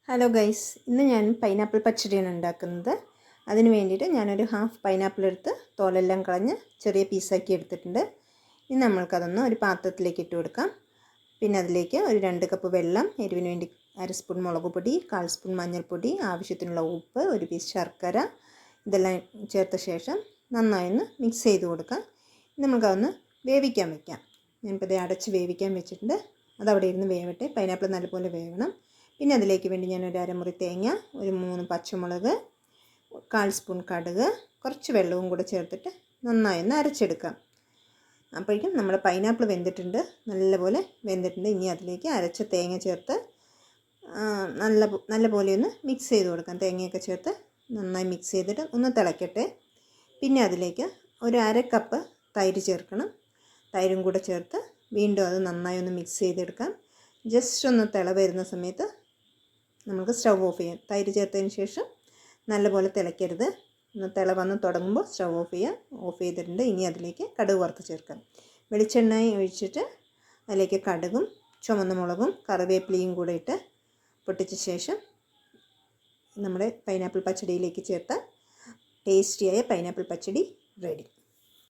Hello guys, ഇന്ന് ഞാൻ pineapple പച്ചടിയാണ് ഉണ്ടാക്കുന്നത്. അതിന് വേണ്ടിയിട്ട് ഞാനൊരു ഹാഫ് പൈനാപ്പിൾ എടുത്ത് തോലെല്ലാം കളഞ്ഞ് ചെറിയ പീസാക്കി എടുത്തിട്ടുണ്ട്. ഇനി നമ്മൾക്കതൊന്ന് ഒരു പാത്രത്തിലേക്ക് ഇട്ട് കൊടുക്കാം. പിന്നെ അതിലേക്ക് ഒരു 2 കപ്പ് വെള്ളം, എരിവിന് വേണ്ടി 1/2 സ്പൂൺ മുളക് പൊടി, 1/4 സ്പൂൺ മഞ്ഞൾപ്പൊടി, ആവശ്യത്തിനുള്ള ഉപ്പ്, ഒരു പീസ് ശർക്കര, ഇതെല്ലാം ചേർത്ത ശേഷം നന്നായൊന്ന് മിക്സ് ചെയ്ത് കൊടുക്കാം. നമുക്കതൊന്ന് വേവിക്കാൻ വയ്ക്കാം. ഞാനിപ്പോൾ ഇത് അടച്ച് വേവിക്കാൻ വെച്ചിട്ടുണ്ട്. അതവിടെ ഇരുന്ന് വേവട്ടെ. പൈനാപ്പിൾ നല്ലപോലെ വേവണം. പിന്നെ അതിലേക്ക് വേണ്ടി ഞാൻ ഒരു അരമുറി തേങ്ങ, ഒരു 3 പച്ചമുളക്, 1/4 സ്പൂൺ കടുക്, കുറച്ച് വെള്ളവും കൂടെ ചേർത്തിട്ട് നന്നായി ഒന്ന് അരച്ചെടുക്കാം. അപ്പോഴേക്കും നമ്മുടെ പൈനാപ്പിൾ വെന്തിട്ടുണ്ട്, നല്ലപോലെ വെന്തിട്ടുണ്ട്. ഇനി അതിലേക്ക് അരച്ച തേങ്ങ ചേർത്ത് നല്ലപോലെ ഒന്ന് മിക്സ് ചെയ്ത് കൊടുക്കാം. തേങ്ങയൊക്കെ ചേർത്ത് നന്നായി മിക്സ് ചെയ്തിട്ട് ഒന്ന് തിളയ്ക്കട്ടെ. പിന്നെ അതിലേക്ക് ഒരു 1/2 കപ്പ് തൈര് ചേർക്കണം. തൈരും കൂടെ ചേർത്ത് വീണ്ടും അത് നന്നായി ഒന്ന് മിക്സ് ചെയ്തെടുക്കാം. ജസ്റ്റ് ഒന്ന് തിള വരുന്ന സമയത്ത് നമുക്ക് സ്റ്റവ് ഓഫ് ചെയ്യാം. തൈര് ചേർത്തതിന് ശേഷം നല്ലപോലെ തിളയ്ക്കരുത്. ഒന്ന് തിള വന്ന് തുടങ്ങുമ്പോൾ സ്റ്റവ് ഓഫ് ചെയ്യാം. ഓഫ് ചെയ്തിട്ടുണ്ട്. ഇനി അതിലേക്ക് കടുക് വറുത്ത് ചേർക്കാം. വെളിച്ചെണ്ണ ഒഴിച്ചിട്ട് അതിലേക്ക് കടുകും ചുവന്ന മുളകും കറിവേപ്പിലയും കൂടെ ഇട്ട് പൊട്ടിച്ച ശേഷം നമ്മുടെ പൈനാപ്പിൾ പച്ചടിയിലേക്ക് ചേർത്താൽ ടേസ്റ്റിയായ പൈനാപ്പിൾ പച്ചടി റെഡി.